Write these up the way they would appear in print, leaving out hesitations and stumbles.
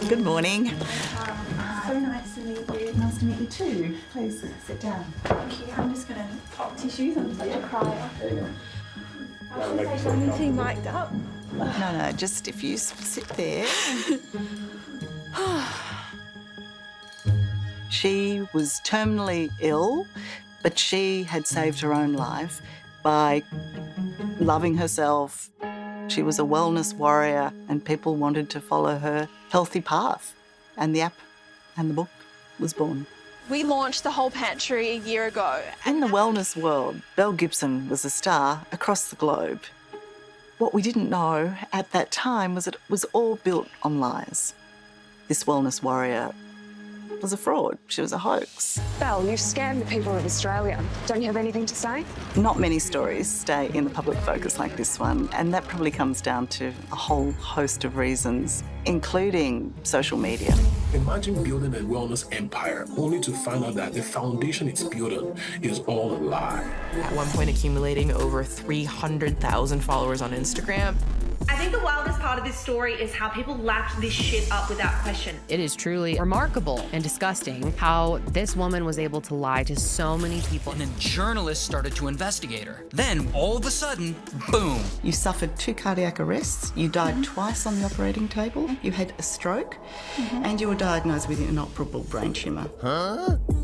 Good morning. So nice to meet you. Nice to meet you too. Please sit down. Thank you. I'm just going to pop tissues. I'm such a crier. Is anything mic'd up? No, just if you sit there. She was terminally ill, but she had saved her own life by loving herself. She was a wellness warrior and people wanted to follow her healthy path. And the app and the book was born. We launched the whole pantry a year ago. In the wellness world, Belle Gibson was a star across the globe. What we didn't know at that time was that it was all built on lies. This wellness warrior was a fraud. She was a hoax. Belle, you've scammed the people of Australia. Don't you have anything to say? Not many stories stay in the public focus like this one, and that probably comes down to a whole host of reasons, including social media. Imagine building a wellness empire only to find out that the foundation it's built on is all a lie. At one point accumulating over 300,000 followers on Instagram. I think the wildest part of this story is how people lapped this shit up without question. It is truly remarkable and disgusting how this woman was able to lie to so many people. And then journalists started to investigate her. Then, all of a sudden, boom. You suffered 2 cardiac arrests, you died twice on the operating table, you had a stroke, and you were diagnosed with an inoperable brain tumour.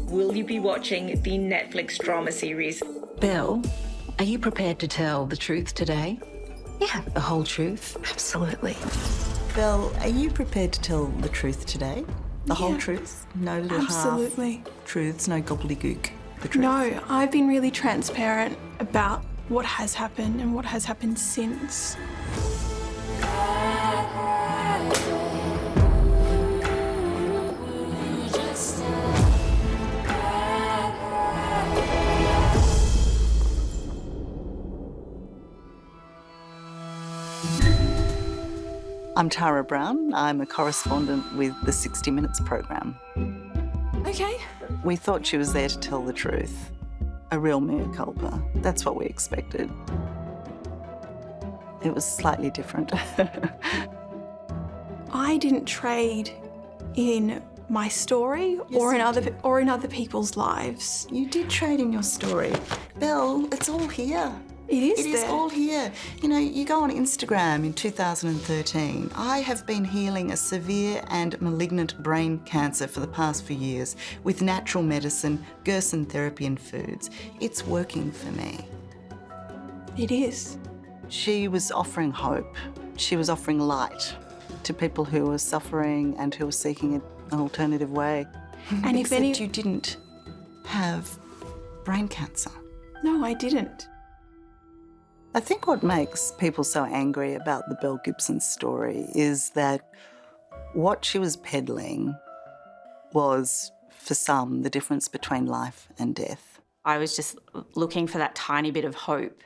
Will you be watching the Netflix drama series? Belle, are you prepared to tell the truth today? Yeah. The whole truth? Absolutely. Belle, are you prepared to tell the truth today? The whole truth? No little Absolutely. half truths, no gobbledygook. The truth. No, I've been really transparent about what has happened and what has happened since. I'm Tara Brown. I'm a correspondent with the 60 Minutes program. Okay. We thought she was there to tell the truth. A real mea culpa. That's what we expected. It was slightly different. I didn't trade in my story or in other people's lives. You did trade in your story. Belle, it's all here. It is It is all here. You know, you go on Instagram in 2013. I have been healing a severe and malignant brain cancer for the past few years with natural medicine, Gerson therapy and foods. It's working for me. It is. She was offering hope. She was offering light to people who were suffering and who were seeking an alternative way. And Except you didn't have brain cancer. No, I didn't. I think what makes people so angry about the Belle Gibson story is that what she was peddling was, for some, the difference between life and death. I was just looking for that tiny bit of hope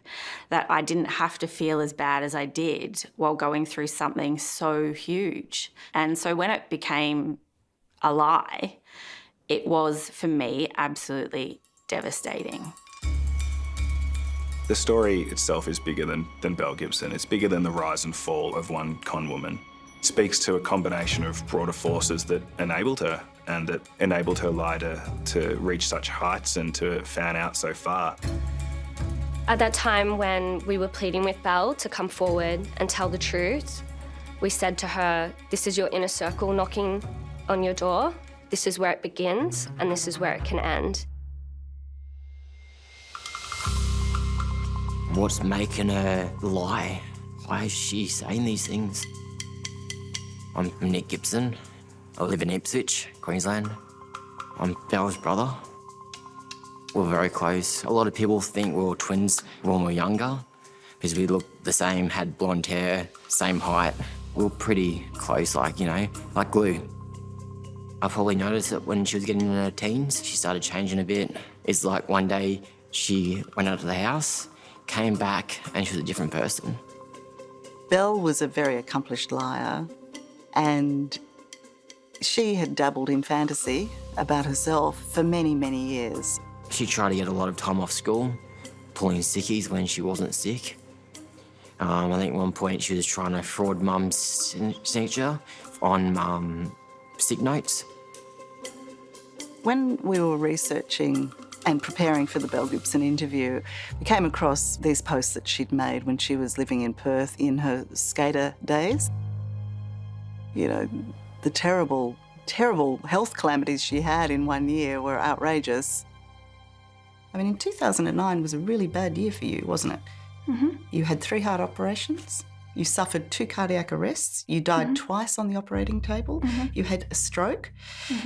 that I didn't have to feel as bad as I did while going through something so huge. And so when it became a lie, it was, for me, absolutely devastating. The story itself is bigger than Belle Gibson. It's bigger than the rise and fall of one con woman. It speaks to a combination of broader forces that enabled her and that enabled her lie to reach such heights and to fan out so far. At that time when we were pleading with Belle to come forward and tell the truth, we said to her, this is your inner circle knocking on your door. This is where it begins and this is where it can end. What's making her lie? Why is she saying these things? I'm Nick Gibson. I live in Ipswich, Queensland. I'm Belle's brother. We're very close. A lot of people think we were twins when we were younger because we looked the same, had blonde hair, same height. We were pretty close, like glue. I probably noticed that when she was getting in her teens, she started changing a bit. It's like one day she went out of the house, came back, and she was a different person. Belle was a very accomplished liar, and she had dabbled in fantasy about herself for many, many years. She tried to get a lot of time off school, pulling sickies when she wasn't sick. I think at one point she was trying to fraud Mum's signature on sick notes. When we were researching and preparing for the Belle Gibson interview, we came across these posts that she'd made when she was living in Perth in her skater days. You know, the terrible, terrible health calamities she had in one year were outrageous. I mean, in 2009 was a really bad year for you, wasn't it? Mm-hmm. You had 3 heart operations. You suffered 2 cardiac arrests. You died twice on the operating table. You had a stroke.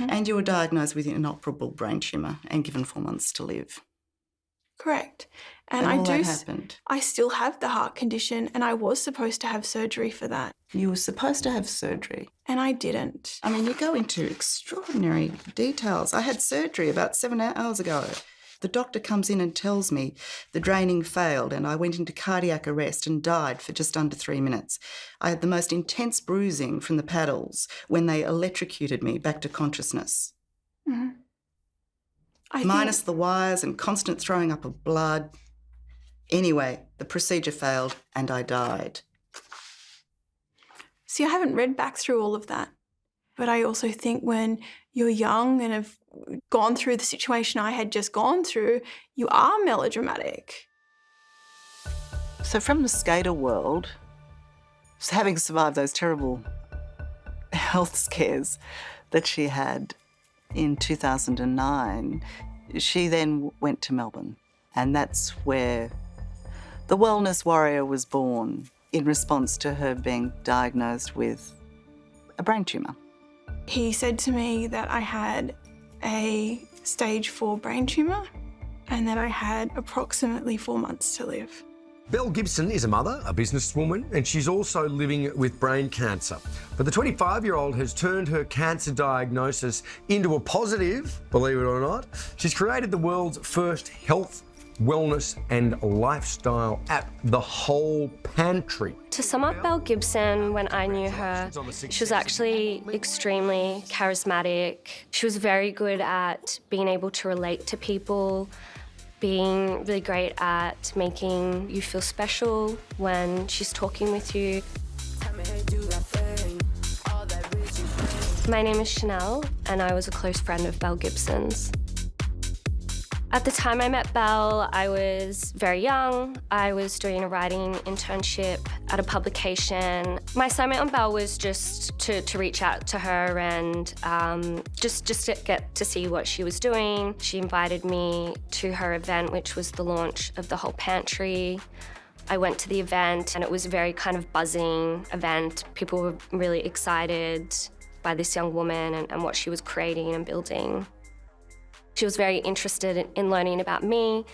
And you were diagnosed with an inoperable brain tumour and given 4 months to live. Correct. And all that happened. I still have the heart condition, and I was supposed to have surgery for that. You were supposed to have surgery. And I didn't. I mean, you go into extraordinary details. I had surgery about 7 hours ago. The doctor comes in and tells me the draining failed and I went into cardiac arrest and died for just under 3 minutes. I had the most intense bruising from the paddles when they electrocuted me back to consciousness. Minus the wires and constant throwing up of blood. Anyway, the procedure failed and I died. See, I haven't read back through all of that. But I also think when you're young and have gone through the situation I had just gone through, you are melodramatic. So from the skater world, having survived those terrible health scares that she had in 2009, she then went to Melbourne. And that's where the wellness warrior was born in response to her being diagnosed with a brain tumour. He said to me that I had a stage 4 brain tumour and that I had approximately 4 months to live. Belle Gibson is a mother, a businesswoman, and she's also living with brain cancer. But the 25-year-old has turned her cancer diagnosis into a positive, believe it or not. She's created the world's first health, wellness and lifestyle app, The Whole Pantry. To sum up Belle Gibson, when I knew her, she was actually extremely charismatic. She was very good at being able to relate to people, being really great at making you feel special when she's talking with you. My name is Chanel, and I was a close friend of Belle Gibson's. At the time I met Belle, I was very young. I was doing a writing internship at a publication. My assignment on Belle was just to reach out to her and just to get to see what she was doing. She invited me to her event, which was the launch of The Whole Pantry. I went to the event and it was a very kind of buzzing event. People were really excited by this young woman and what she was creating and building. She was very interested in learning about me,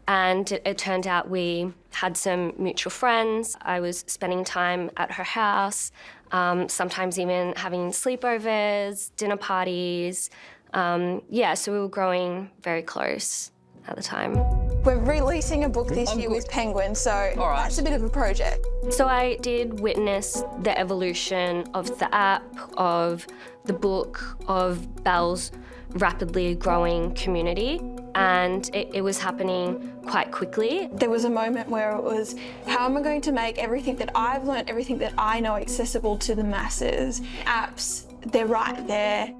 and it turned out we had some mutual friends. I was spending time at her house, sometimes even having sleepovers, dinner parties. So we were growing very close at the time. We're releasing a book this year with Penguin, so that's a bit of a project. So I did witness the evolution of the app, of the book, of Belle's rapidly growing community, and it was happening quite quickly. There was a moment where it was, how am I going to make everything that I've learned, everything that I know accessible to the masses? Apps, they're right there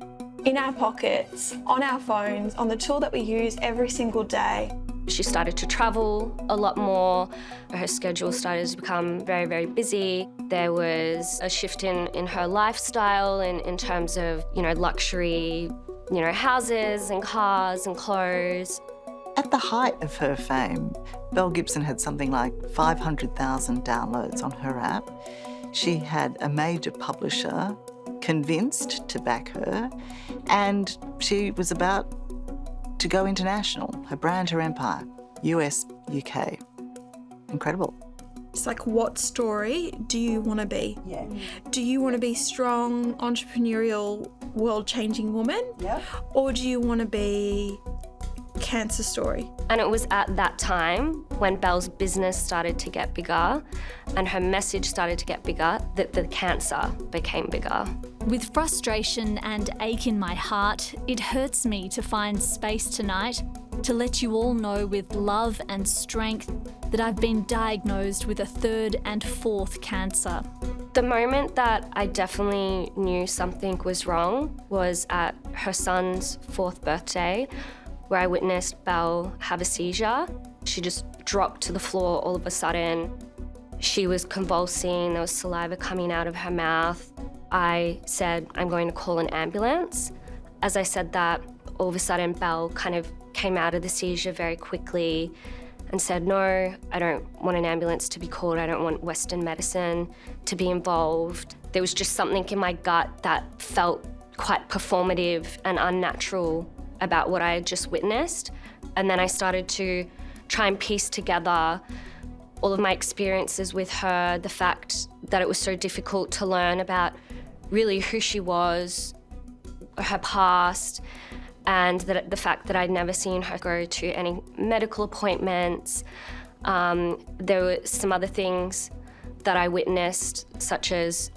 in our pockets, on our phones, on the tool that we use every single day. She started to travel a lot more. Her schedule started to become very, very busy. There was a shift in her lifestyle in terms of, luxury, houses and cars and clothes. At the height of her fame, Belle Gibson had something like 500,000 downloads on her app. She had a major publisher convinced to back her, and she was about to go international, her brand, her empire, US, UK. Incredible. It's like, what story do you want to be? Yeah. Do you want to be strong, entrepreneurial, world-changing woman? Yeah. Or do you want to be cancer story? And it was at that time when Belle's business started to get bigger and her message started to get bigger that the cancer became bigger. With frustration and ache in my heart, it hurts me to find space tonight to let you all know with love and strength that I've been diagnosed with a 3rd and 4th cancer. The moment that I definitely knew something was wrong was at her son's 4th birthday, where I witnessed Belle have a seizure. She just dropped to the floor all of a sudden. She was convulsing, there was saliva coming out of her mouth. I said, I'm going to call an ambulance. As I said that, all of a sudden Belle kind of came out of the seizure very quickly and said, no, I don't want an ambulance to be called. I don't want Western medicine to be involved. There was just something in my gut that felt quite performative and unnatural about what I had just witnessed. And then I started to try and piece together all of my experiences with her, the fact that it was so difficult to learn about really who she was, her past, and the fact that I'd never seen her go to any medical appointments. There were some other things that I witnessed, such as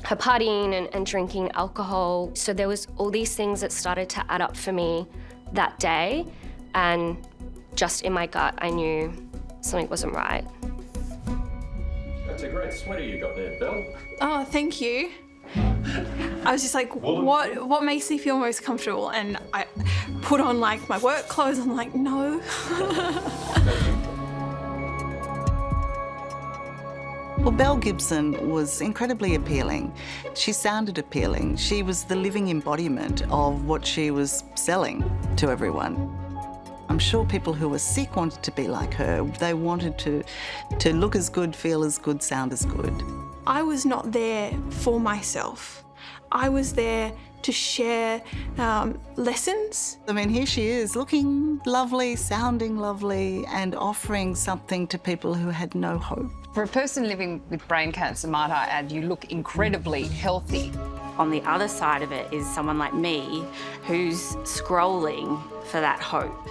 her partying and drinking alcohol. So there was all these things that started to add up for me that day, and just in my gut, I knew something wasn't right. That's a great sweater you got there, Belle. Oh, thank you. I was just like, what makes me feel most comfortable? And I put on like my work clothes. I'm like, no. Well, Belle Gibson was incredibly appealing. She sounded appealing. She was the living embodiment of what she was selling to everyone. I'm sure people who were sick wanted to be like her. They wanted to look as good, feel as good, sound as good. I was not there for myself. I was there to share lessons. I mean, here she is, looking lovely, sounding lovely, and offering something to people who had no hope. For a person living with brain cancer, might I add, you look incredibly healthy. On the other side of it is someone like me who's scrolling for that hope.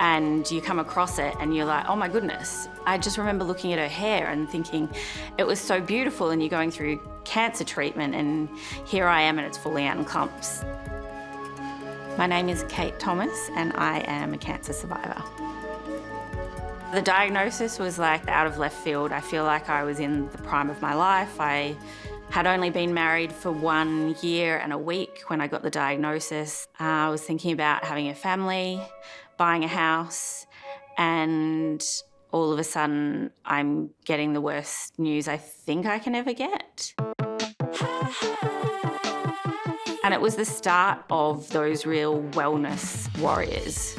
And you come across it and you're like, oh my goodness. I just remember looking at her hair and thinking it was so beautiful, and you're going through cancer treatment and here I am and it's falling out in clumps. My name is Kate Thomas and I am a cancer survivor. The diagnosis was like out of left field. I feel like I was in the prime of my life. I had only been married for 1 year and a week when I got the diagnosis. I was thinking about having a family, buying a house, and all of a sudden I'm getting the worst news I think I can ever get. And it was the start of those real wellness warriors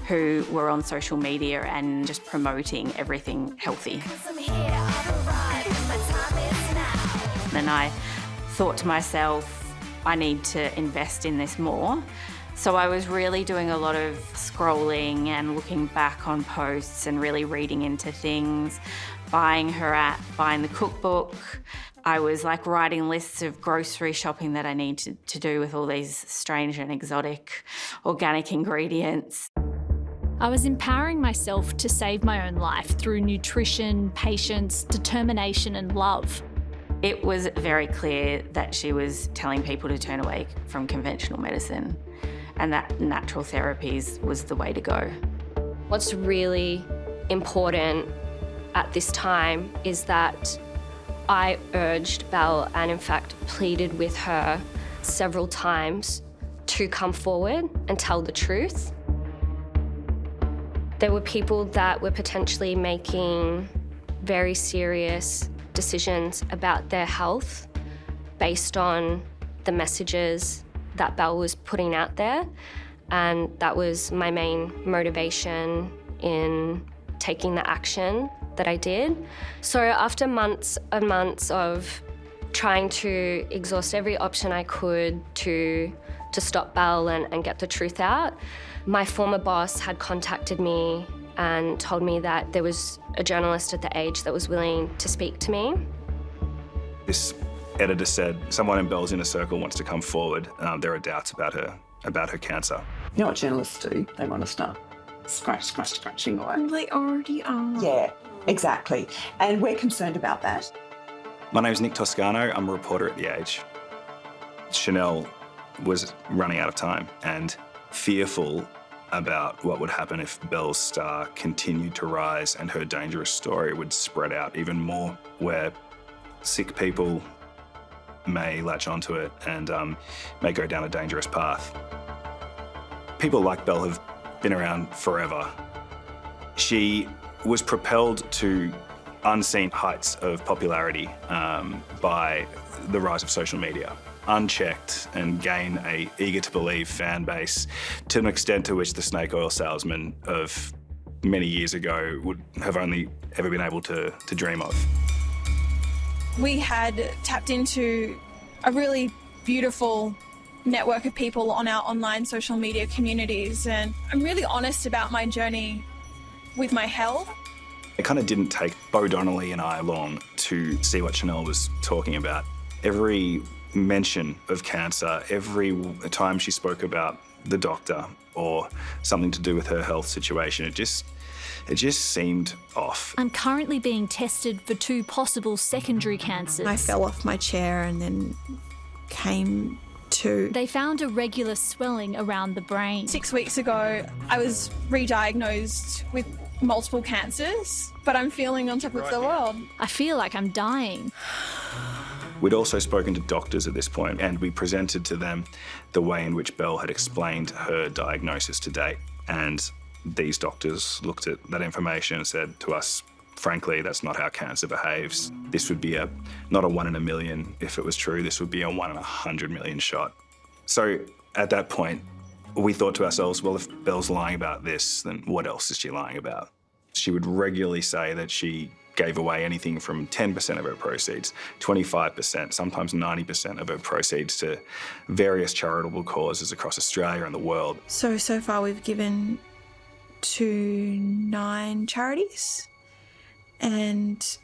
who were on social media and just promoting everything healthy. And I thought to myself, I need to invest in this more. So I was really doing a lot of scrolling and looking back on posts and really reading into things, buying her app, buying the cookbook. I was like writing lists of grocery shopping that I needed to do with all these strange and exotic organic ingredients. I was empowering myself to save my own life through nutrition, patience, determination, and love. It was very clear that she was telling people to turn away from conventional medicine, and that natural therapies was the way to go. What's really important at this time is that I urged Belle and in fact pleaded with her several times to come forward and tell the truth. There were people that were potentially making very serious decisions about their health based on the messages that Belle was putting out there, and that was my main motivation in taking the action that I did. So after months and months of trying to exhaust every option I could to stop Belle and get the truth out, my former boss had contacted me and told me that there was a journalist at The Age that was willing to speak to me. This editor said, someone in Belle's inner circle wants to come forward. There are doubts about her cancer. You know what journalists do? They want to start scratching away. They already are. Yeah, exactly. And we're concerned about that. My name's Nick Toscano. I'm a reporter at The Age. Chanel was running out of time and fearful about what would happen if Belle's star continued to rise and her dangerous story would spread out even more, where sick people may latch onto it and may go down a dangerous path. People like Belle have been around forever. She was propelled to unseen heights of popularity by the rise of social media. Unchecked and gain a eager-to-believe fan base to an extent to which the snake oil salesman of many years ago would have only ever been able to dream of. We had tapped into a really beautiful network of people on our online social media communities, and I'm really honest about my journey with my health. It kind of didn't take Bo Donnelly and I long to see what Chanel was talking about. Every mention of cancer, every time she spoke about the doctor or something to do with her health situation, it just seemed off. I'm currently being tested for 2 possible secondary cancers. I fell off my chair and then came to. They found irregular swelling around the brain. 6 weeks ago, I was re-diagnosed with multiple cancers, but I'm feeling on top of the world. I feel like I'm dying. We'd also spoken to doctors at this point, and we presented to them the way in which Belle had explained her diagnosis to date. And these doctors looked at that information and said to us, frankly, that's not how cancer behaves. This would be not a 1 in a million if it was true. This would be a 1 in 100 million shot. So at that point, we thought to ourselves, well, if Belle's lying about this, then what else is she lying about? She would regularly say that she gave away anything from 10% of her proceeds, 25%, sometimes 90% of her proceeds to various charitable causes across Australia and the world. So far we've given to 9 charities, and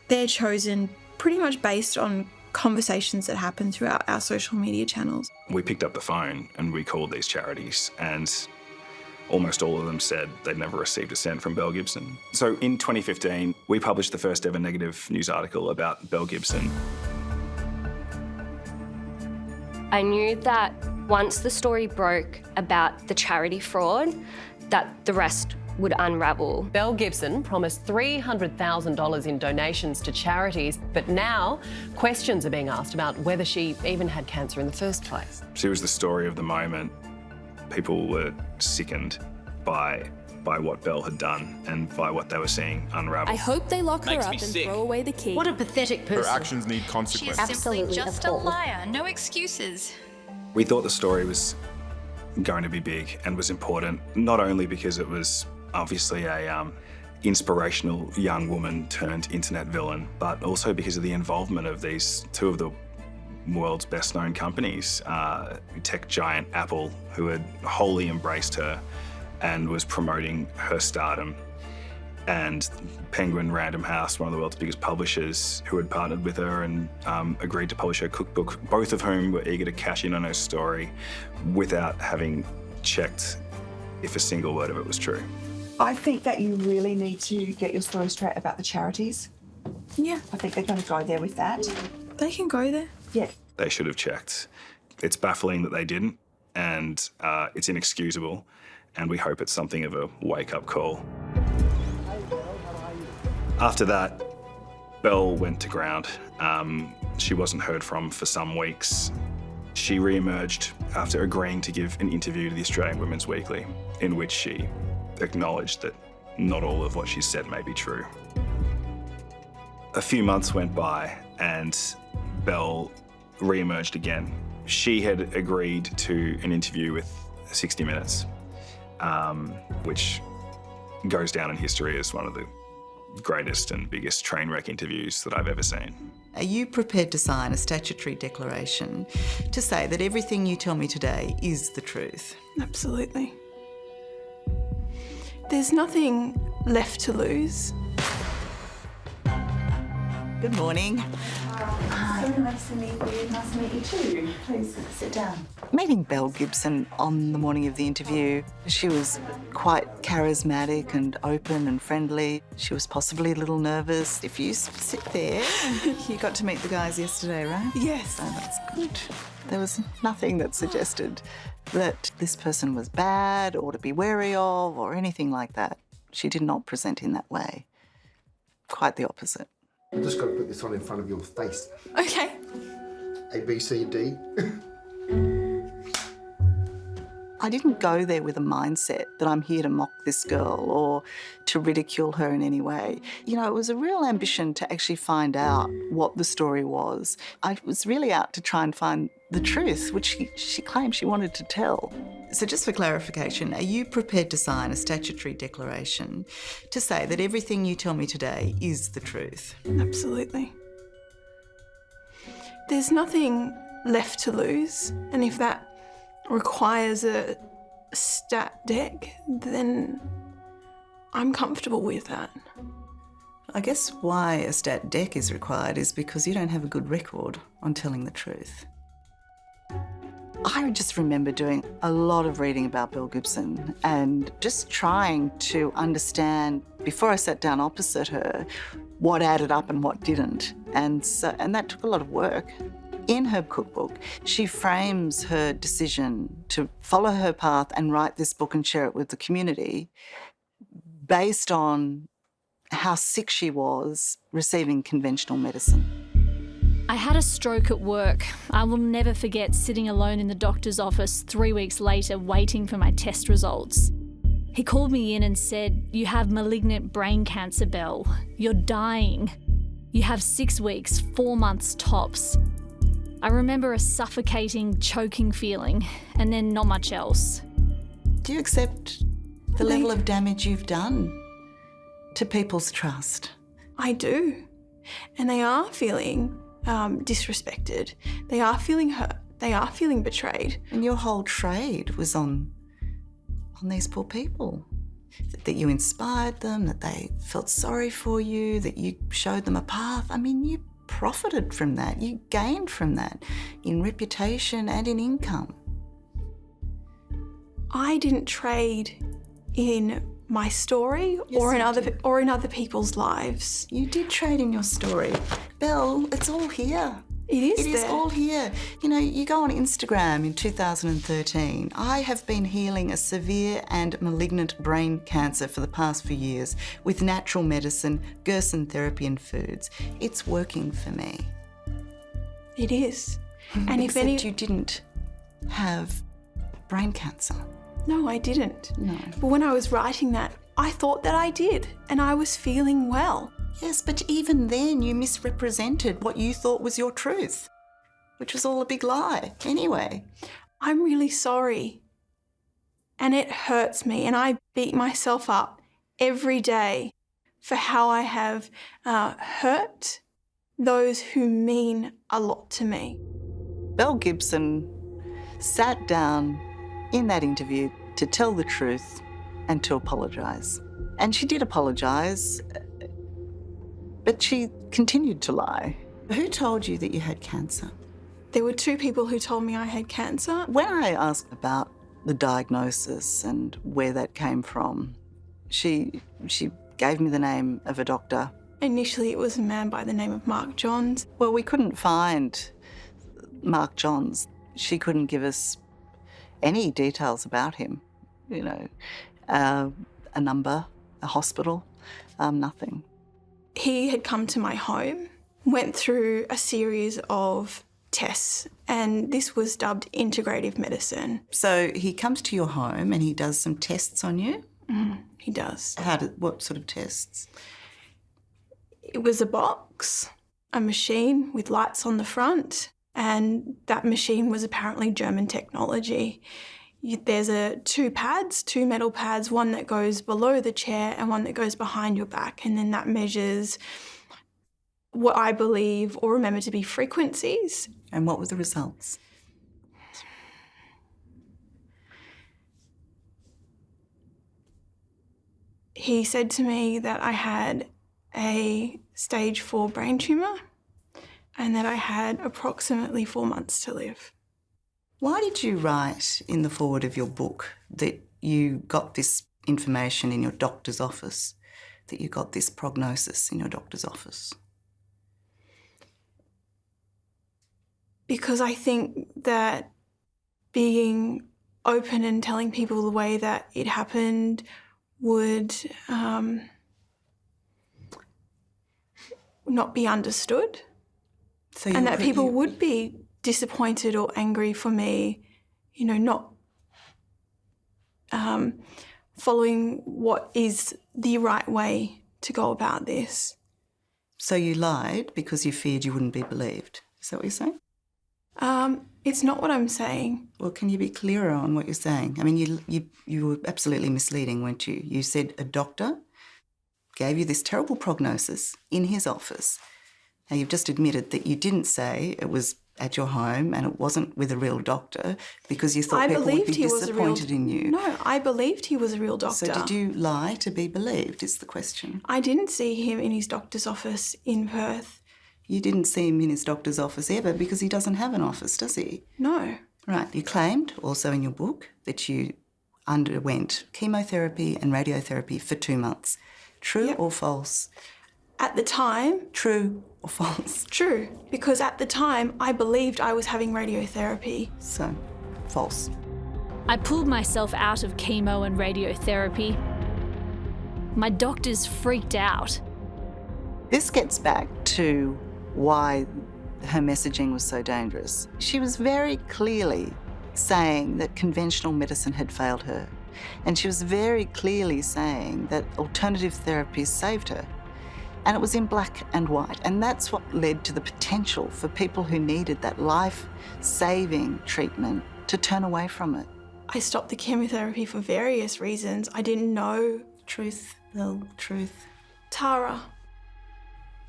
they're chosen pretty much based on conversations that happen throughout our social media channels. We picked up the phone and we called these charities, and almost all of them said they'd never received a cent from Belle Gibson. So in 2015, we published the first ever negative news article about Belle Gibson. I knew that once the story broke about the charity fraud, that the rest would unravel. Belle Gibson promised $300,000 in donations to charities, but now questions are being asked about whether she even had cancer in the first place. She was the story of the moment. People were sickened by what Belle had done and by what they were seeing unravel. I hope they lock her up and throw away the key. What a pathetic person. Her actions need consequences. She's simply just a liar. No excuses. We thought the story was going to be big and was important, not only because it was obviously a inspirational young woman turned internet villain, but also because of the involvement of these 2 of the world's best known companies, tech giant Apple, who had wholly embraced her and was promoting her stardom, and Penguin Random House, one of the world's biggest publishers, who had partnered with her and agreed to publish her cookbook, both of whom were eager to cash in on her story without having checked if a single word of it was true. I think that you really need to get your story straight about the charities. Yeah. I think they're going to go there with that. They can go there. Yeah. They should have checked. It's baffling that they didn't, and it's inexcusable, and we hope it's something of a wake-up call. After that, Belle went to ground. She wasn't heard from for some weeks. She re-emerged after agreeing to give an interview to the Australian Women's Weekly, in which she acknowledged that not all of what she said may be true. A few months went by and Belle re-emerged again. She had agreed to an interview with 60 Minutes, which goes down in history as one of the greatest and biggest train wreck interviews that I've ever seen. Are you prepared to sign a statutory declaration to say that everything you tell me today is the truth? Absolutely. There's nothing left to lose. Good morning. So nice to meet you. Nice to meet you too. Please sit down. Meeting Belle Gibson on the morning of the interview, she was quite charismatic and open and friendly. She was possibly a little nervous. If you sit there, you got to meet the guys yesterday, right? Yes. Oh, that's good. There was nothing that suggested that this person was bad or to be wary of or anything like that. She did not present in that way. Quite the opposite. I've just got to put this on in front of your face. Okay. A, B, C, D. I didn't go there with a mindset that I'm here to mock this girl or to ridicule her in any way. You know, it was a real ambition to actually find out what the story was. I was really out to try and find the truth, which she claimed she wanted to tell. So just for clarification, are you prepared to sign a statutory declaration to say that everything you tell me today is the truth? Absolutely. There's nothing left to lose, and if that requires a stat deck, then I'm comfortable with that. I guess why a stat deck is required is because you don't have a good record on telling the truth. I just remember doing a lot of reading about Belle Gibson and just trying to understand, before I sat down opposite her, what added up and what didn't. And that took a lot of work. In her cookbook, she frames her decision to follow her path and write this book and share it with the community based on how sick she was receiving conventional medicine. I had a stroke at work. I will never forget sitting alone in the doctor's office 3 weeks later waiting for my test results. He called me in and said, "You have malignant brain cancer, Belle. You're dying. You have 6 weeks, 4 months tops." I remember a suffocating, choking feeling, and then not much else. Do you accept the level of damage you've done to people's trust? I do. And they are feeling disrespected. They are feeling hurt. They are feeling betrayed. And your whole trade was on these poor people. That you inspired them, that they felt sorry for you, that you showed them a path. I mean, you profited from that. You gained from that in reputation and in income. I didn't trade in my story or in other people's lives. You did trade in your story. Belle, it's all here. It is It is all here. You know, you go on Instagram in 2013. I have been healing a severe and malignant brain cancer for the past few years with natural medicine, Gerson therapy and foods. It's working for me. It is. And Except you didn't have brain cancer. No, I didn't. No. But when I was writing that, I thought that I did, and I was feeling well. Yes, but even then you misrepresented what you thought was your truth, which was all a big lie anyway. I'm really sorry. And it hurts me, and I beat myself up every day for how I have hurt those who mean a lot to me. Belle Gibson sat down in that interview to tell the truth and to apologise. And she did apologise, but she continued to lie. Who told you that you had cancer? There were 2 people who told me I had cancer. When I asked about the diagnosis and where that came from, she gave me the name of a doctor. Initially, it was a man by the name of Mark Johns. Well, we couldn't find Mark Johns. She couldn't give us any details about him, you know, a number, a hospital, nothing. He had come to my home, went through a series of tests, and this was dubbed integrative medicine. So he comes to your home and he does some tests on you? He does. What sort of tests? It was a box, a machine with lights on the front, and that machine was apparently German technology. There's 2 pads, 2 metal pads, one that goes below the chair and one that goes behind your back, and then that measures what I believe or remember to be frequencies. And what were the results? He said to me that I had a stage 4 brain tumour, and that I had approximately 4 months to live. Why did you write in the foreword of your book that you got this information in your doctor's office, that you got this prognosis in your doctor's office? Because I think that being open and telling people the way that it happened would not be understood, and that people would be disappointed or angry for me, not following what is the right way to go about this. So you lied because you feared you wouldn't be believed. Is that what you're saying? It's not what I'm saying. Well, can you be clearer on what you're saying? I mean, you were absolutely misleading, weren't you? You said a doctor gave you this terrible prognosis in his office. Now, you've just admitted that you didn't say it was at your home and it wasn't with a real doctor because you thought people would be disappointed in you. No, I believed he was a real doctor. So did you lie to be believed, is the question. I didn't see him in his doctor's office in Perth. You didn't see him in his doctor's office ever because he doesn't have an office, does he? No. Right. You claimed also in your book that you underwent chemotherapy and radiotherapy for 2 months. True or false? At the time... True or false? True, because at the time I believed I was having radiotherapy. So, false. I pulled myself out of chemo and radiotherapy. My doctors freaked out. This gets back to why her messaging was so dangerous. She was very clearly saying that conventional medicine had failed her. And she was very clearly saying that alternative therapies saved her. And it was in black and white. And that's what led to the potential for people who needed that life-saving treatment to turn away from it. I stopped the chemotherapy for various reasons. I didn't know. Truth, Belle, truth. Tara,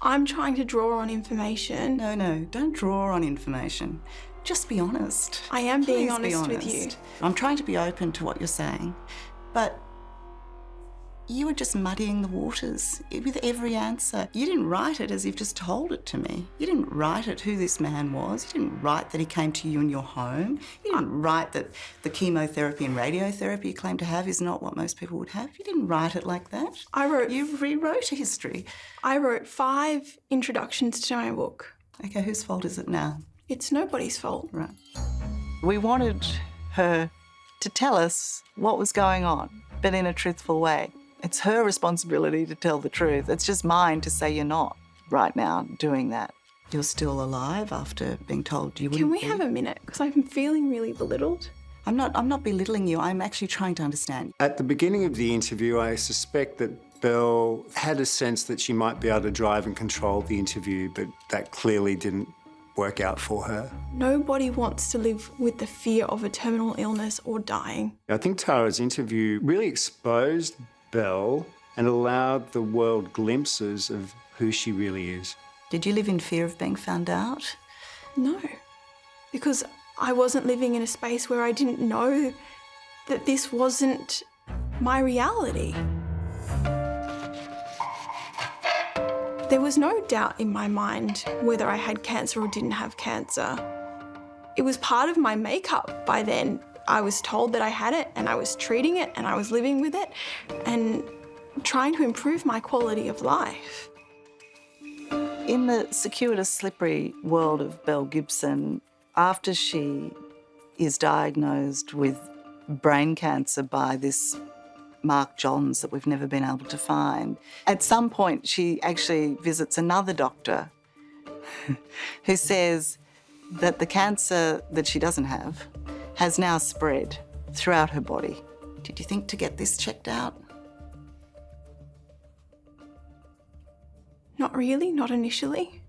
I'm trying to draw on information. No, don't draw on information. Just be honest. I am being Please honest be with you. I'm trying to be open to what you're saying, but you were just muddying the waters with every answer. You didn't write it as you've just told it to me. You didn't write it who this man was. You didn't write that he came to you in your home. You didn't write that the chemotherapy and radiotherapy you claim to have is not what most people would have. You didn't write it like that. You rewrote history. I wrote 5 introductions to my book. Okay, whose fault is it now? It's nobody's fault. Right. We wanted her to tell us what was going on, but in a truthful way. It's her responsibility to tell the truth. It's just mine to say you're not right now doing that. You're still alive after being told you wouldn't be. Can we have a minute? Because I'm feeling really belittled. I'm not belittling you. I'm actually trying to understand. At the beginning of the interview, I suspect that Belle had a sense that she might be able to drive and control the interview, but that clearly didn't work out for her. Nobody wants to live with the fear of a terminal illness or dying. I think Tara's interview really exposed Belle and allowed the world glimpses of who she really is. Did you live in fear of being found out? No, because I wasn't living in a space where I didn't know that this wasn't my reality. There was no doubt in my mind whether I had cancer or didn't have cancer. It was part of my makeup by then. I was told that I had it and I was treating it and I was living with it and trying to improve my quality of life. In the circuitous, slippery world of Belle Gibson, after she is diagnosed with brain cancer by this Mark Johns that we've never been able to find, at some point she actually visits another doctor who says that the cancer that she doesn't have has now spread throughout her body. Did you think to get this checked out? Not really, not initially.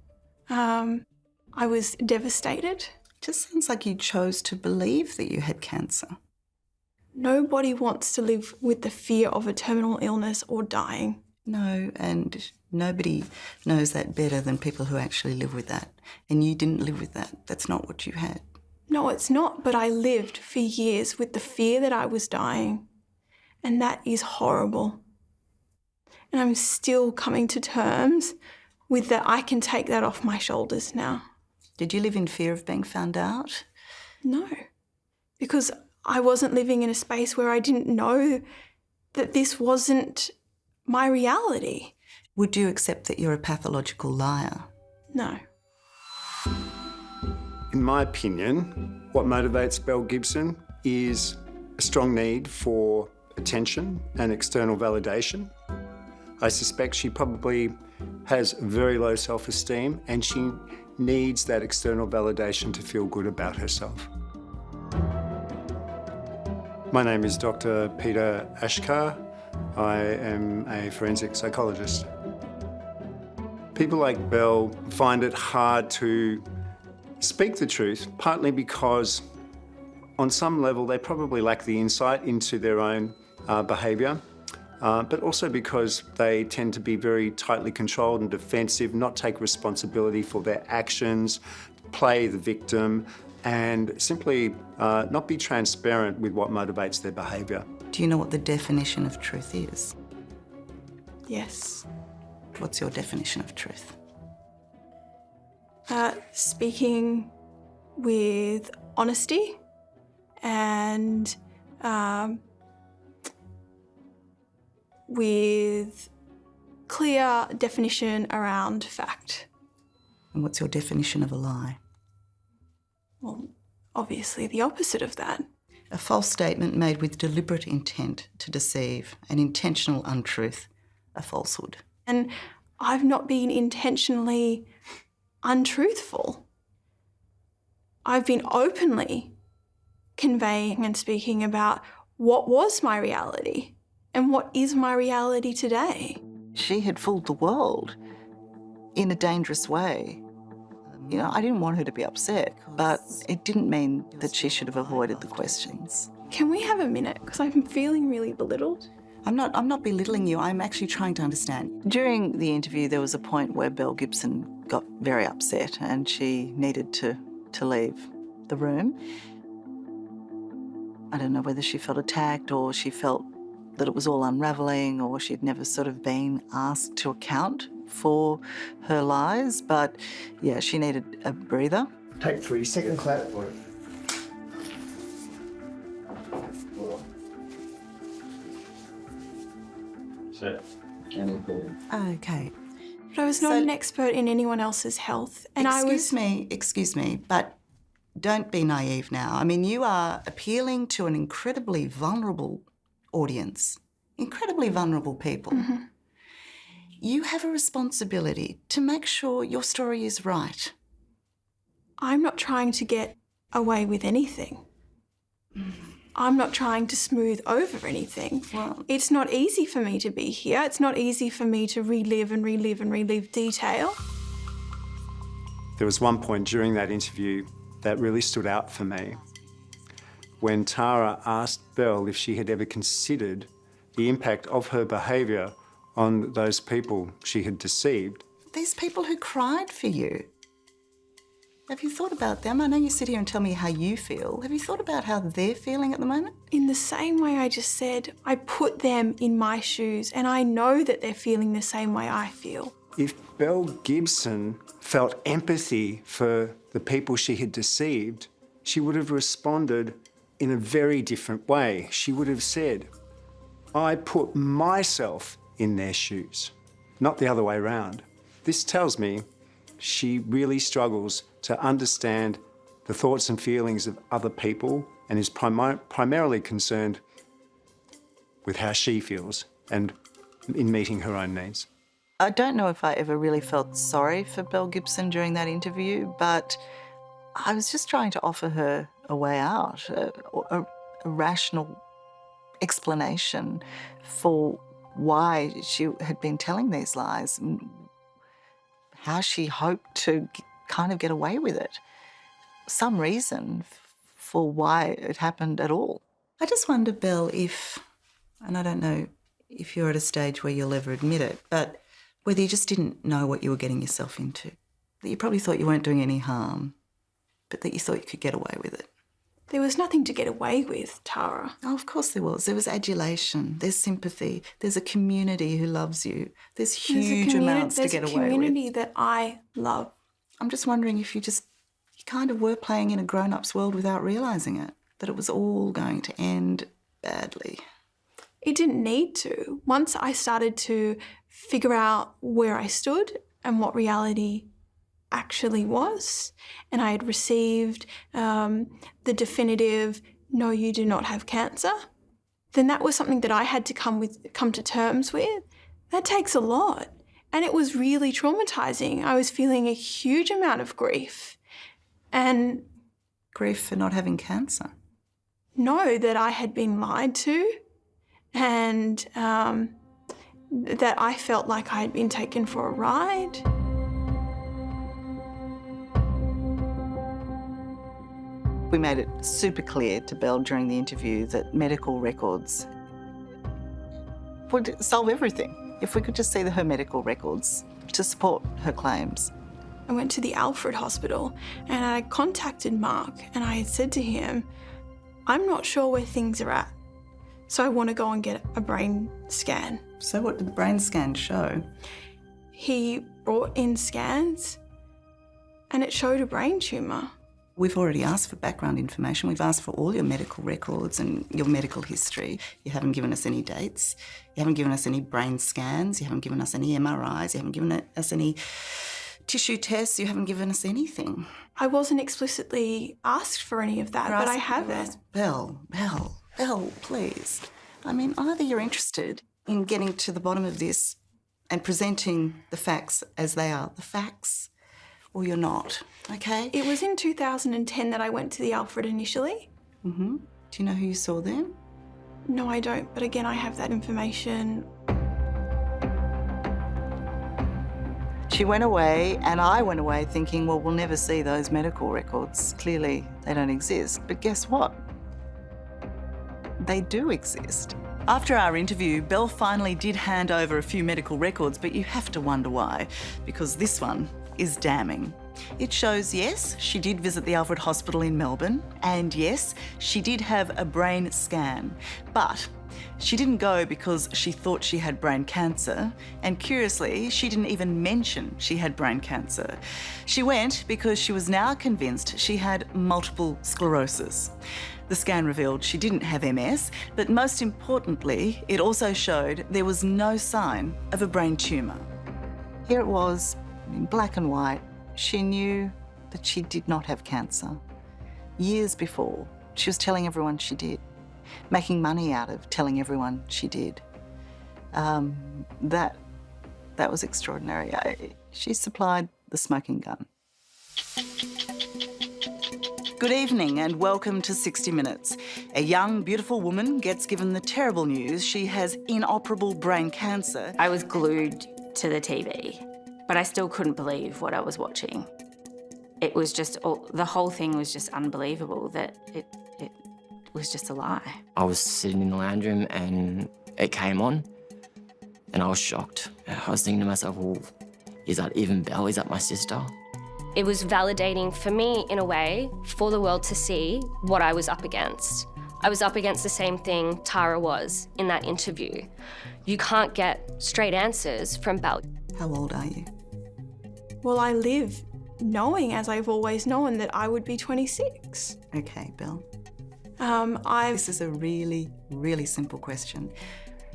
I was devastated. Just sounds like you chose to believe that you had cancer. Nobody wants to live with the fear of a terminal illness or dying. No, and nobody knows that better than people who actually live with that. And you didn't live with that. That's not what you had. No, it's not, but I lived for years with the fear that I was dying. And that is horrible. And I'm still coming to terms with that I can take that off my shoulders now. Did you live in fear of being found out? No, because I wasn't living in a space where I didn't know that this wasn't my reality. Would you accept that you're a pathological liar? No. In my opinion, what motivates Belle Gibson is a strong need for attention and external validation. I suspect she probably has very low self-esteem and she needs that external validation to feel good about herself. My name is Dr. Peter Ashkar. I am a forensic psychologist. People like Belle find it hard to speak the truth, partly because on some level they probably lack the insight into their own behaviour, but also because they tend to be very tightly controlled and defensive, not take responsibility for their actions, play the victim, and simply not be transparent with what motivates their behaviour. Do you know what the definition of truth is? Yes. What's your definition of truth? Speaking with honesty and with clear definition around fact. And what's your definition of a lie? Well, obviously the opposite of that. A false statement made with deliberate intent to deceive, an intentional untruth, a falsehood. And I've not been intentionally untruthful. I've been openly conveying and speaking about what was my reality and what is my reality today. She had fooled the world in a dangerous way. You know, I didn't want her to be upset, but it didn't mean that she should have avoided the questions. Can we have a minute? Because I'm feeling really belittled. I'm not belittling you. I'm actually trying to understand. During the interview, there was a point where Belle Gibson got very upset and she needed to leave the room. I don't know whether she felt attacked or she felt that it was all unravelling or she'd never sort of been asked to account for her lies, but yeah, she needed a breather. Take 3, second clap. Sit. Okay. But I was not an expert in anyone else's health. And Excuse me, but don't be naive now. I mean, you are appealing to an incredibly vulnerable audience, incredibly vulnerable people. Mm-hmm. You have a responsibility to make sure your story is right. I'm not trying to get away with anything. I'm not trying to smooth over anything. Well, it's not easy for me to be here. It's not easy for me to relive and relive and relive detail. There was one point during that interview that really stood out for me. When Tara asked Belle if she had ever considered the impact of her behaviour on those people she had deceived. These people who cried for you. Have you thought about them? I know you sit here and tell me how you feel. Have you thought about how they're feeling at the moment? In the same way I just said, I put them in my shoes and I know that they're feeling the same way I feel. If Belle Gibson felt empathy for the people she had deceived, she would have responded in a very different way. She would have said, I put myself in their shoes, not the other way around. This tells me she really struggles to understand the thoughts and feelings of other people and is primarily concerned with how she feels and in meeting her own needs. I don't know if I ever really felt sorry for Belle Gibson during that interview, but I was just trying to offer her a way out, a rational explanation for why she had been telling these lies and how she hoped to kind of get away with it. Some reason for why it happened at all. I just wonder, Belle, if, and I don't know if you're at a stage where you'll ever admit it, but whether you just didn't know what you were getting yourself into, that you probably thought you weren't doing any harm, but that you thought you could get away with it. There was nothing to get away with, Tara. Oh, of course there was. There was adulation. There's sympathy. There's a community who loves you. There's huge amounts to get away with. There's a community that I love. I'm just wondering if you kind of were playing in a grown-up's world without realising it, that it was all going to end badly. It didn't need to. Once I started to figure out where I stood and what reality actually was, and I had received the definitive, no, you do not have cancer, then that was something that I had to come to terms with. That takes a lot. And it was really traumatising. I was feeling a huge amount of grief. And grief for not having cancer? No, that I had been lied to, and that I felt like I had been taken for a ride. We made it super clear to Belle during the interview that medical records would solve everything. If we could just see her medical records to support her claims. I went to the Alfred Hospital and I contacted Mark and I had said to him, I'm not sure where things are at, so I want to go and get a brain scan. So what did the brain scan show? He brought in scans and it showed a brain tumour. We've already asked for background information. We've asked for all your medical records and your medical history. You haven't given us any dates. You haven't given us any brain scans. You haven't given us any MRIs. You haven't given us any tissue tests. You haven't given us anything. I wasn't explicitly asked for any of that, but I haven't. Belle, please. I mean, either you're interested in getting to the bottom of this and presenting the facts as they are, the facts, or you're not, okay? It was in 2010 that I went to the Alfred initially. Mm-hmm. Do you know who you saw then? No, I don't, but again, I have that information. She went away and I went away thinking, well, we'll never see those medical records. Clearly, they don't exist. But guess what? They do exist. After our interview, Belle finally did hand over a few medical records, but you have to wonder why, because this one is damning. It shows, yes, she did visit the Alfred Hospital in Melbourne, and yes, she did have a brain scan, but she didn't go because she thought she had brain cancer, and curiously, she didn't even mention she had brain cancer. She went because she was now convinced she had multiple sclerosis. The scan revealed she didn't have MS, but most importantly, it also showed there was no sign of a brain tumour. Here it was, in black and white. She knew that she did not have cancer. Years before, she was telling everyone she did, making money out of telling everyone she did. That was extraordinary. She supplied the smoking gun. Good evening and welcome to 60 Minutes. A young, beautiful woman gets given the terrible news she has inoperable brain cancer. I was glued to the TV, but I still couldn't believe what I was watching. It was just, the whole thing was just unbelievable that it was just a lie. I was sitting in the lounge room and it came on and I was shocked. I was thinking to myself, well, is that even Belle? Is that my sister? It was validating for me, in a way, for the world to see what I was up against. I was up against the same thing Tara was in that interview. You can't get straight answers from Belle. How old are you? Well, I live knowing, as I've always known, that I would be 26. Okay, Belle. This This is a really, really simple question.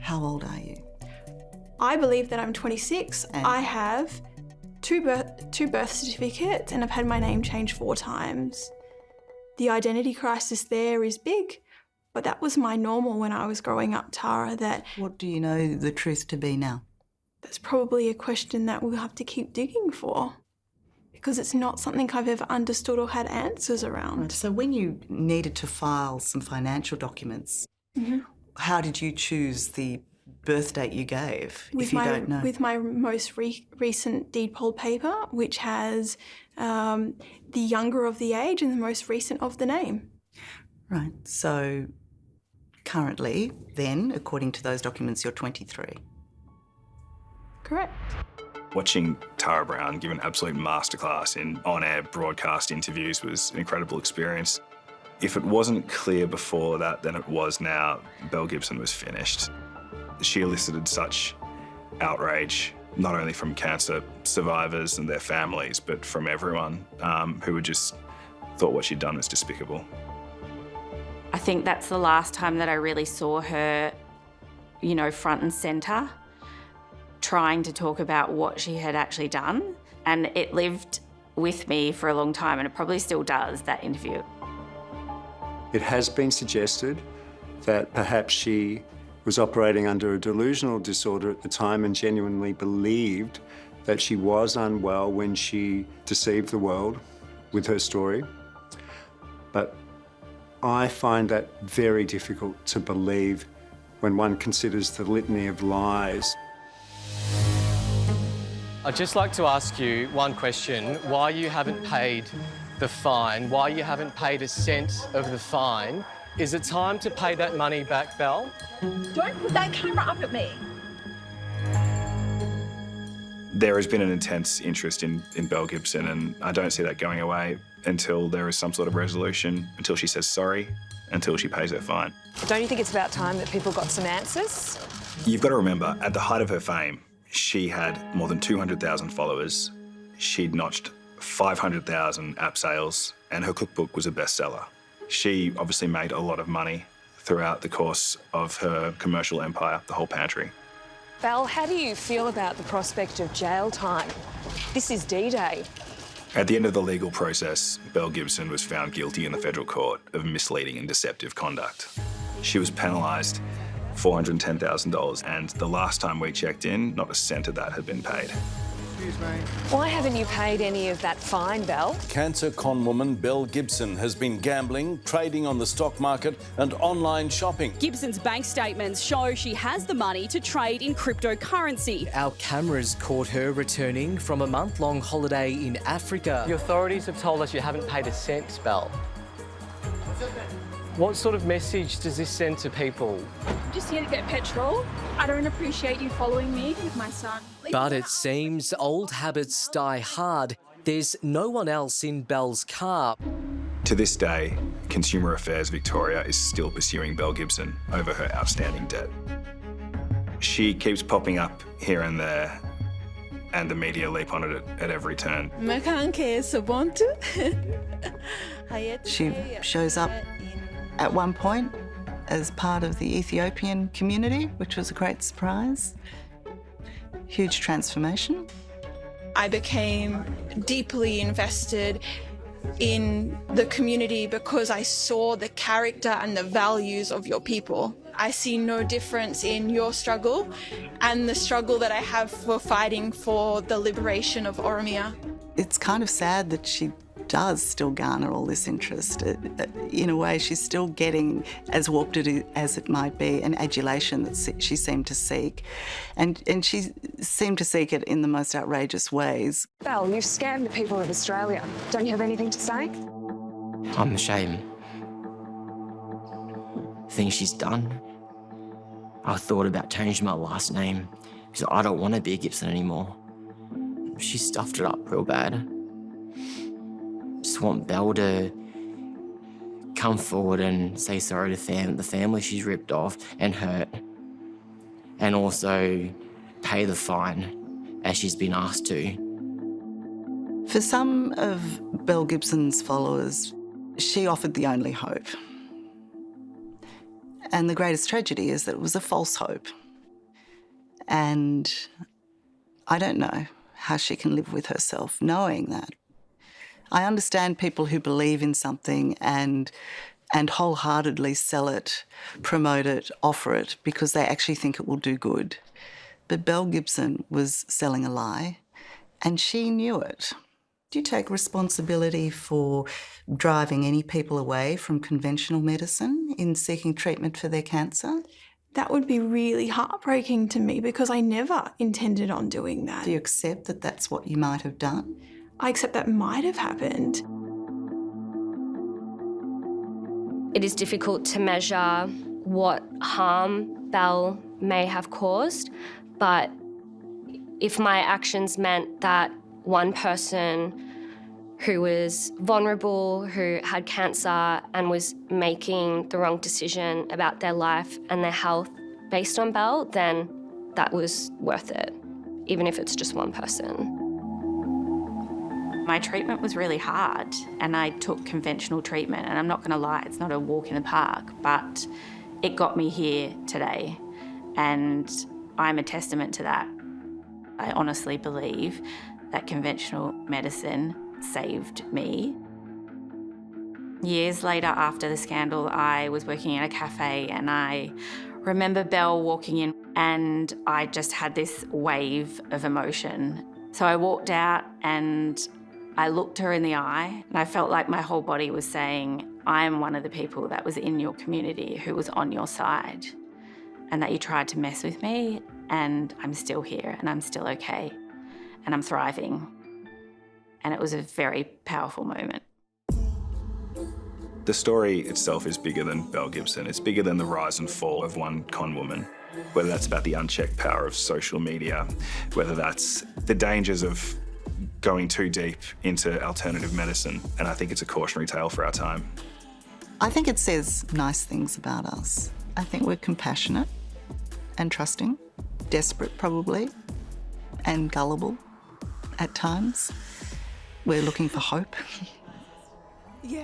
How old are you? I believe that I'm 26. And? I have two birth certificates and I've had my name changed 4 times. The identity crisis there is big, but that was my normal when I was growing up, Tara. That What do you know the truth to be now? That's probably a question that we'll have to keep digging for, because it's not something I've ever understood or had answers around. Right, so when you needed to file some financial documents, how did you choose the birth date you gave, if you don't know? With my most recent deed poll paper, which has the younger of the age and the most recent of the name. Right, so currently, then, according to those documents, you're 23. Correct. Watching Tara Brown give an absolute masterclass in on-air broadcast interviews was an incredible experience. If it wasn't clear before that than it was now, Belle Gibson was finished. She elicited such outrage, not only from cancer survivors and their families, but from everyone who had just thought what she'd done was despicable. I think that's the last time that I really saw her, you know, front and centre, trying to talk about what she had actually done. And it lived with me for a long time, and it probably still does, that interview. It has been suggested that perhaps she was operating under a delusional disorder at the time and genuinely believed that she was unwell when she deceived the world with her story. But I find that very difficult to believe when one considers the litany of lies. I'd just like to ask you one question. Why you haven't paid the fine? Why you haven't paid a cent of the fine? Is it time to pay that money back, Belle? Don't put that camera up at me. There has been an intense interest in Belle Gibson, and I don't see that going away until there is some sort of resolution, until she says sorry, until she pays her fine. Don't you think it's about time that people got some answers? You've got to remember, at the height of her fame, she had more than 200,000 followers. She'd notched 500,000 app sales, and her cookbook was a bestseller. She obviously made a lot of money throughout the course of her commercial empire, the whole pantry. Belle, how do you feel about the prospect of jail time? This is D-Day. At the end of the legal process, Belle Gibson was found guilty in the federal court of misleading and deceptive conduct. She was penalised $410,000, and the last time we checked in, not a cent of that had been paid. Excuse me. Why haven't you paid any of that fine, Belle? Cancer con woman Belle Gibson has been gambling, trading on the stock market and online shopping. Gibson's bank statements show she has the money to trade in cryptocurrency. Our cameras caught her returning from a month-long holiday in Africa. The authorities have told us you haven't paid a cent, Belle. What sort of message does this send to people? I'm just here to get petrol. I don't appreciate you following me with my son. But it seems old habits die hard. There's no one else in Belle's car. To this day, Consumer Affairs Victoria is still pursuing Belle Gibson over her outstanding debt. She keeps popping up here and there, and the media leap on it at every turn. She shows up at one point as part of the Ethiopian community, which was a great surprise. Huge transformation. I became deeply invested in the community because I saw the character and the values of your people. I see no difference in your struggle and the struggle that I have for fighting for the liberation of Oromia. It's kind of sad that she does still garner all this interest. In a way, she's still getting, as warped as it might be, an adulation that she seemed to seek. And she seemed to seek it in the most outrageous ways. Belle, you've scammed the people of Australia. Don't you have anything to say? I'm ashamed. Things she's done. I thought about changing my last name because I don't want to be a Gibson anymore. She stuffed it up real bad. Just want Belle to come forward and say sorry to the family she's ripped off and hurt, and also pay the fine as she's been asked to. For some of Belle Gibson's followers, she offered the only hope. And the greatest tragedy is that it was a false hope. And I don't know how she can live with herself knowing that. I understand people who believe in something and wholeheartedly sell it, promote it, offer it because they actually think it will do good. But Belle Gibson was selling a lie and she knew it. Do you take responsibility for driving any people away from conventional medicine in seeking treatment for their cancer? That would be really heartbreaking to me because I never intended on doing that. Do you accept that that's what you might have done? I accept that might have happened. It is difficult to measure what harm Belle may have caused, but if my actions meant that one person who was vulnerable, who had cancer and was making the wrong decision about their life and their health based on Belle, then that was worth it, even if it's just one person. My treatment was really hard and I took conventional treatment, and I'm not going to lie, it's not a walk in the park, but it got me here today and I'm a testament to that. I honestly believe that conventional medicine saved me. Years later, after the scandal, I was working in a cafe and I remember Belle walking in and I just had this wave of emotion. So I walked out and I looked her in the eye and I felt like my whole body was saying, I'm one of the people that was in your community who was on your side, and that you tried to mess with me, and I'm still here and I'm still okay and I'm thriving. And it was a very powerful moment. The story itself is bigger than Belle Gibson. It's bigger than the rise and fall of one con woman, whether that's about the unchecked power of social media, whether that's the dangers of going too deep into alternative medicine. And I think it's a cautionary tale for our time. I think it says nice things about us. I think we're compassionate and trusting, desperate probably, and gullible at times. We're looking for hope.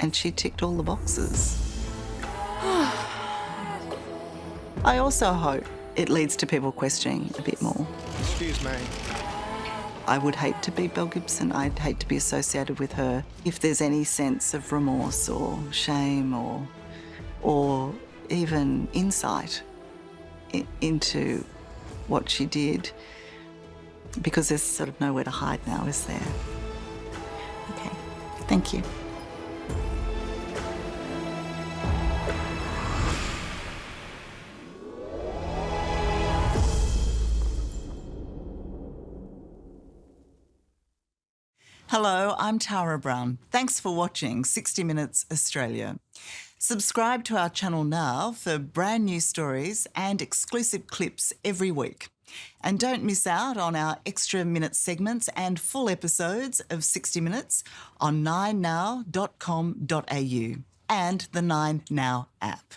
And she ticked all the boxes. I also hope it leads to people questioning a bit more. Excuse me. I would hate to be Belle Gibson. I'd hate to be associated with her. If there's any sense of remorse or shame or even insight into what she did, because there's sort of nowhere to hide now, is there? Okay, thank you. Hello, I'm Tara Brown. Thanks for watching 60 Minutes Australia. Subscribe to our channel now for brand new stories and exclusive clips every week. And don't miss out on our extra minute segments and full episodes of 60 Minutes on 9now.com.au and the 9Now app.